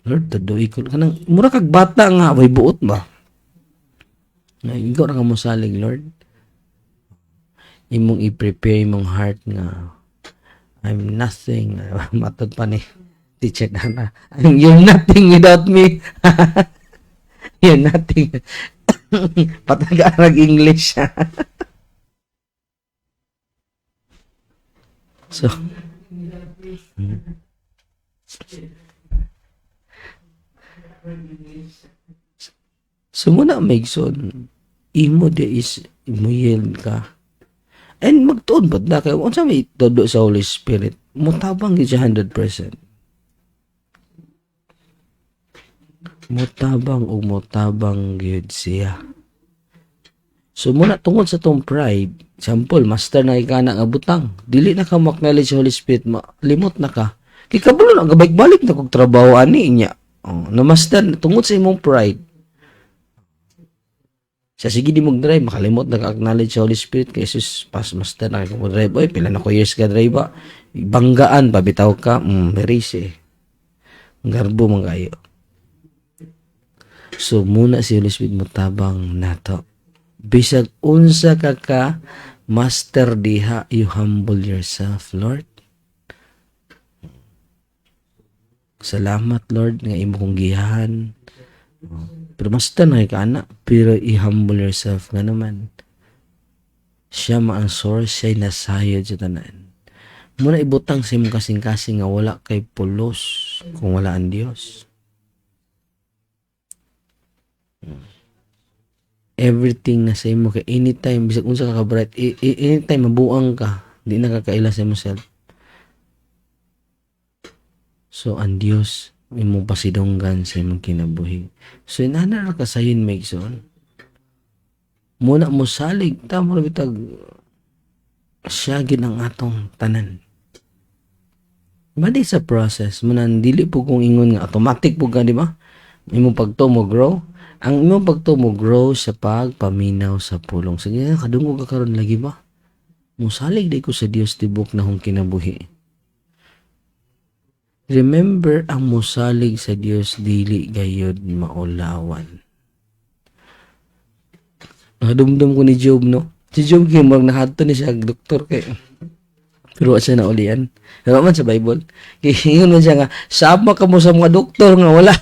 Lord, tadoy ko. Kanang, mura kag bata nga, may buot ba? Ikaw na ka musalig, Lord. Imong i-prepare imong heart nga, I'm nothing. Matod pa ni teacher na. You're nothing without me. You're nothing. Patagarag English. So, muna Megson, imo de is imuyel ka. And magtuon ba na kayo? Unsa may todo sa Holy Spirit? Mutabang siya 100%. Mutabang o mutabang gyud siya. So muna tungod sa tong pride, sample, master na ikana nga butang. Dili na ka ma-acknowledge sa Holy Spirit, limot na ka. Kay kabulo na, gabalik-balik na kong trabaho ani niya. Oh, na master, tungod sa imong pride. Sa sige di mong drive, makalimot na ka-acknowledge sa Holy Spirit kay Jesus, pas master na kung drive. Oy, pila na ko years ka drive ba? Banggaan, pabitaw ka, meris eh. Garbo mga kayo. So, muna si Holy Spirit mo tabang nato. Bisag unsa ka master diha, you humble yourself, Lord. Salamat, Lord, nga imo kong giyahan. Pero master na ka anak, pero i-humble yourself nga naman. Siya ang source, siya nasayod sa tanan. Muna ibutang sa imong kasing-kasing nga wala kay pulos kung wala ang Dios. Everything na sa imo kay anytime bisag unsa ka bright, anytime mabuang ka, di na kakaila sa imong self. So ang Dios imong pasidonggan sa imong kinabuhi. So inana ra ka sayon Megson. Muna mo salig ta mo bitag siya gid ang atong tanan. Bali sa process muna dili po kung ingon nga automatic po ka di ba? Imong pagto mo grow. Ang imong pagto mo grow sa pagpaminaw sa pulong. Sige kadungog ka karon lagi ba? Musalig di ko sa Dios tibok na hong kinabuhi. Remember, ang musalig sa Dios dili gayud maulawan. Nadumdum ko ni Job, no? Si Job kay mag nahato ni siya doktor kay pero siya na ulian. Naman sa Bible. Kay ingon man siya nga, sama ka mo sa mga doktor nga wala.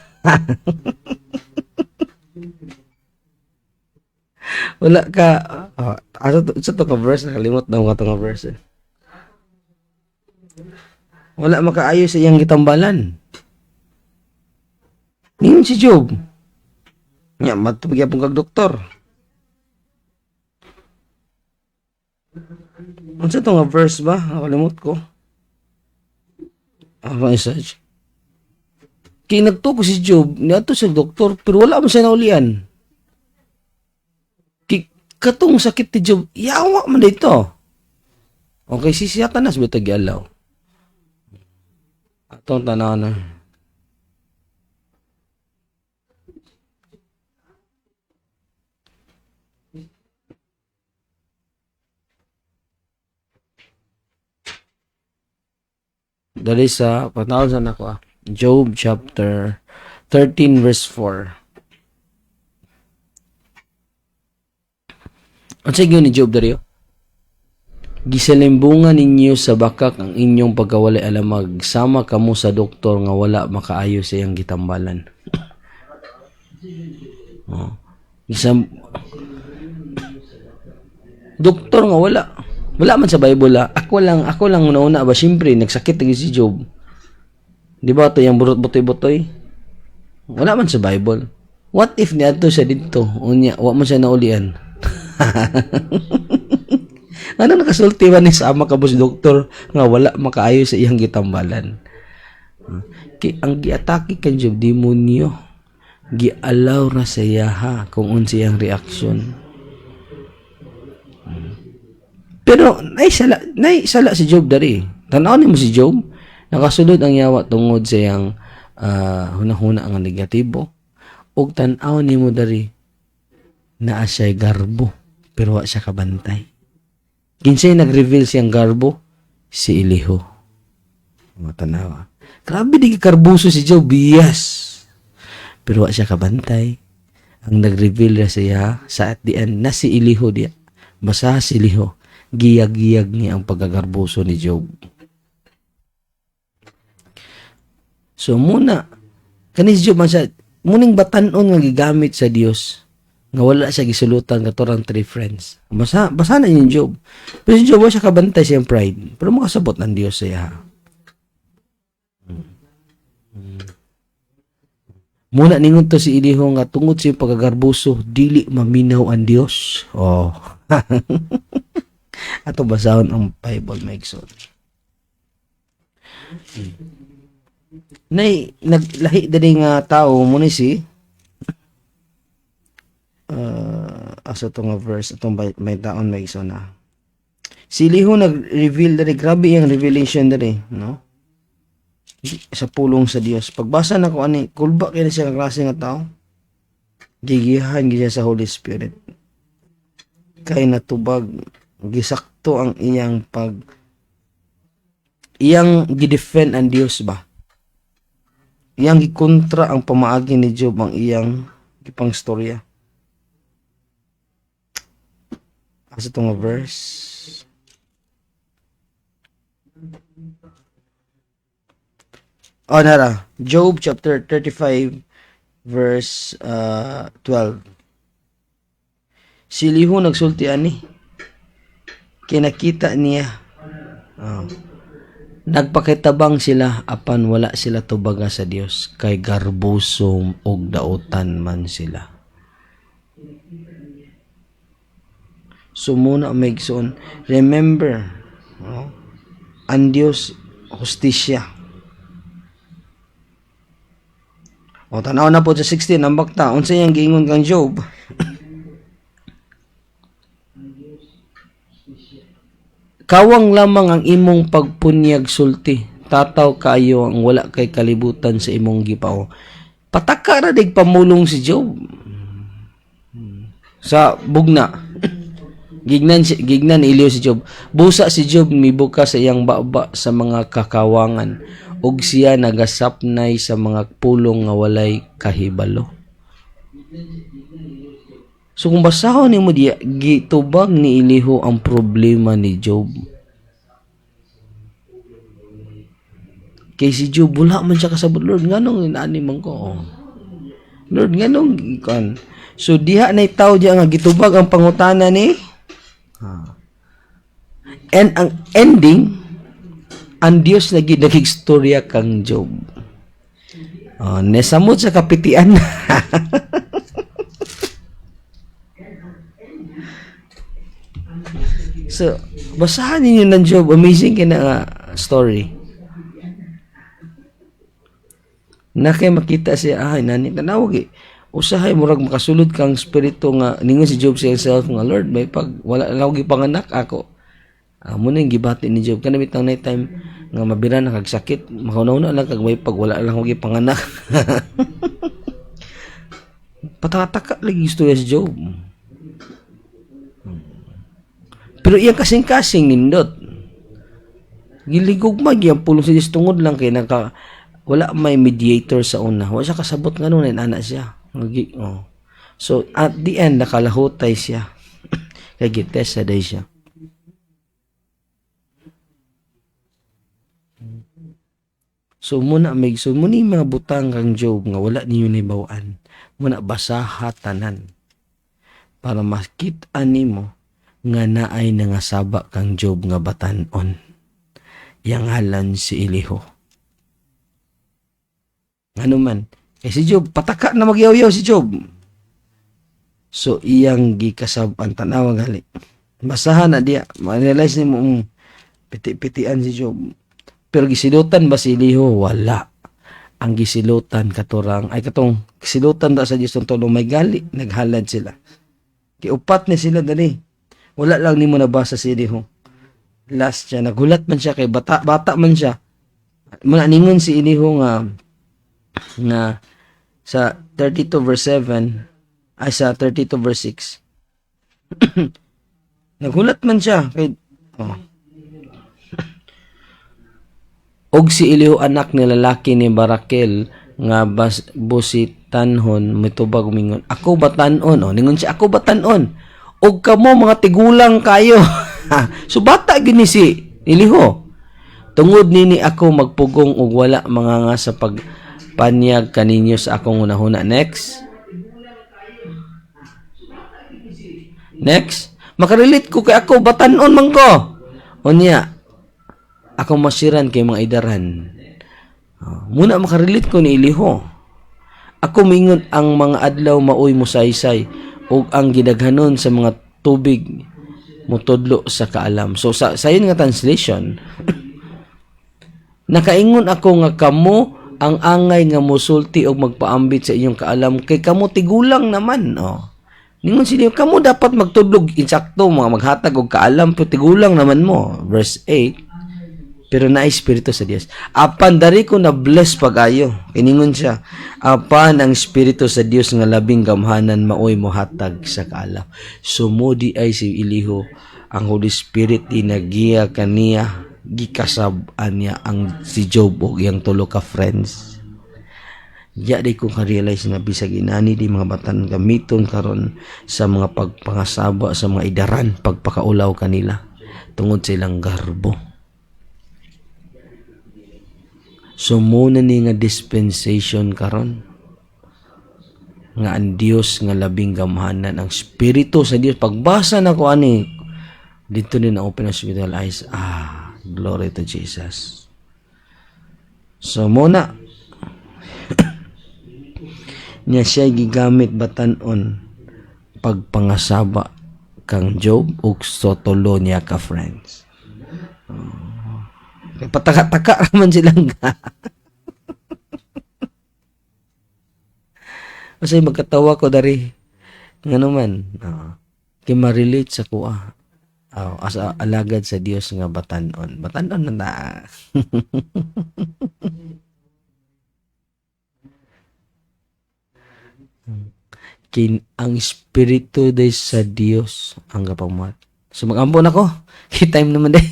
Wala ka. Sa to ka verse nakalimot na mga to verse. Wala makaayos sa iyang gitambalan. Ningon si Job. Nya matubig pong kag doktor. Unsa to nga verse ba? Nakalimot ko. Ang message. Kay nagtuko si Job, niadto sa doktor pero wala man siya naulian. Kay katong sakit ni Job, yawa man dito. Okay, sisiyatan na sa bitag alaw. Atong tanaw na. Dali sa patawag sa nako Job chapter 13 verse 4. Ang sige ni Job dariyo. Gisalimbungan ninyo sa bakak ang inyong pagkawalay alamag. Sama kamo sa doktor nga wala makaayo sa iyang gitambalan. Doktor nga wala. Wala man sa Bible. Ako lang nauna ba, siyempre, nagsakit lagi si Job. Di ba ito yung burot butoy-butoy? Wala man sa Bible. What if niadto siya dito? Unya, wa man siya naulian. Ano nakasulti man ni sa ama kabus doktor nga wala makaayo sa iyang gitambalan. Ang giatake kan Job demonyo. Gialaw ra sa iya kung unsa iyang reaksyon. Pero naisala si Job dari. Tanaw ni mo si Job, nakasulod ang yawa tungod sa iyang hunahuna ang negatibo. Og tan-aw nimo dari naa siya'y garbo pero wa siya kabantay. Kinsay nag-reveal siyang garbo? Si Elihu. Matanawa. Grabe di karbuso si Job, yes. Pero wa siya kabantay. Ang nag-reveal na siya sa at the end na si Elihu diya. Basta si Elihu, giyag-giyag niya ang pagkagarbuso ni Job. So muna, kanis Job man siya, muning batanon nga gigamit sa Dios nga wala siya gisulutan katurang 3 friends. Basa na yung Job. Pero si Job wa siya kabantay siyang pride. Pero makasabot ng Dios siya. Muna ningon to si Elihu nga tungod sa pagkagarbuso dili maminaw ang Dios. Oh. Ato basahon ang Bible maigsoon. Naglahi dali nga tao mo ni si asa to nga verse itong may taon may iso na si Elihu nag-reveal dali, grabe yung revelation dali, no, sa pulong sa Dios. Pagbasa na ko ani kulba kaya siya klase nga tao, gigihan siya sa Holy Spirit kay natubag gisakto ang iyang iyang gidefend ang Dios ba. Iyang gikontra ang pamaagi ni Job ang iyang gipang storya. Asa ito nga verse? Nara. Job chapter 35 verse 12. Si Elihu nagsulti ani. Kinakita niya. Nagpakitabang sila apan wala sila tubaga sa Dios kay garbusom og dautan man sila. So muna maigsoon, remember, ang Dios hustisya. O tanaw na po sa 16 ang bakta unsa yang giingon kang Job? Kawang lamang ang imong pagpunyag sulti. Tataw kayo ang wala kay kalibutan sa imong gipaw. Pataka ra dig pamulong si Job. Sa bugna. Gignan Elihu si Job. Busa si Job mibuka sa iyang baba sa mga kakawangan ug siya nagasapnay sa mga pulong nga walay kahibalo. So kung basahon nimo diya, gitubag ni Elihu ang problema ni Job. Kay si Job wala man siya kasabot, Lord nganong inaani man ko. Lord nganong kan. So diha nay tawo diya nga gitubag ang pangutana ni. And ang ending, ang Dios lagi nagigstorya kang Job. Nesamot sa kapitian. So, basahan ninyo ng Job. Amazing ka na story. Na kay makita siya, nani, tanawag eh. Usahay, murag makasulod kang spirito nga, ningon si Job sa himself nga, Lord, may pag, wala lang ako panganak ako. Muna yung gibati ni Job. Kanamit ang night time, nga mabira na kagsakit, makauna-una lang kag may pag, wala lang ako panganak. Patataka lagi istorya si Job. Pero iyang kasing-kasing nindot. Giligog yung pulong sa Diyos tungod lang kay wala may mediator sa una. Wala siya kasabot nga nun, anak siya. So, at the end, nakalahutay siya. Kaya gites sa day siya. So, muna mga butang kang Job nga wala niyo nibawaan. Muna basahatanan. Para makita nimo nga naay nangasaba kang Job nga batanon. Yang halan si Elihu. Ano man. Kay si Job, pataka na magyaw-yaw si Job. So, iyang gikasab ang tanawa gali. Basahan na diya. Ma-realize ni mo, piti-pitian si Job. Pero gisilutan ba si Elihu? Wala. Ang gisilutan katurang, ay katong gisilutan da sa Diyos ng tulong, may gali, naghalad sila. Kiupat ni sila dali. Wala lang ni mo nabasa si Elihu. Last siya, nagulat man siya kay bata man siya. Muna ningon si Elihu nga sa 32 verse 7 ay sa 32 verse 6. Nagulat man siya kay og si Elihu anak ni lalaki ni Barakel nga busitanhon mitubag mingon, ako batanon, ningon siya, ako batanon, og kamo mga tigulang kayo. So bata gini si Elihu, tungod nini ako magpugong og wala mga nga sa pagpanyag kaninyo sa akong hunahuna. Next, makarelate ko kay ako batanon man ko, unya ako masiran kay mga idaran. Muna makarelate ko ni Elihu. Ako mingon ang mga adlaw maoy mosaysay ug ang gidaghanon sa mga tubig mutudlo sa kaalam. So sa yun nga translation, nakaingon ako nga kamo ang angay nga musulti og magpaambit sa inyong kaalam kay kamo tigulang naman. Ningon sila, kamo dapat magtudlog insakto mga maghatag og kaalam pero tigulang naman mo. Verse 8. Pero na Espiritu sa Dios. Apan dari ko na bless pag-ayo. Iningon siya, apan ang Espiritu sa Dios nga labing gamhanan maoy mohatag sa kaalam. Sumudi ay si Elihu, ang Holy Spirit inagiya kaniya, gikasab-an niya ang si Job o iyang tulo ka friends. Ya di ko ka-realize na bisag inani di mga batan gamiton karon sa mga pagpangasaba sa mga idaran, pagpakaulaw kanila tungod silang garbo. So muna ni nga dispensation karon nga ang Dios nga labing gamhanan, ang Espiritu sa Dios. Pagbasa na ko ani dito ni na open ang spiritual eyes. Glory to Jesus. So muna niya siya gigamit batanon pagpangasaba kang Job ug sotulo niya ka friends. Pataka-taka raman silang kasi magkatawa ko dari nga naman kay ma-relate sa kuha as alagad sa Dios nga batanon na na. Ang Espiritu day sa Dios ang kapamuhat. So mag-ampon ako. Time naman day.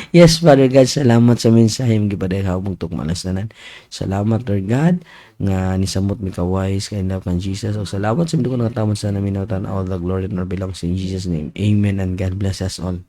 Yes, Father God, salamat sa mensahe mo gipaday habang tukmalas nanan. Salamat, Lord God, nga nisamot mi kawais kay love kan Jesus. O salamat sa mga ko nataman sa namin nautan all the glory and honor belongs in Jesus name. Amen and God bless us all.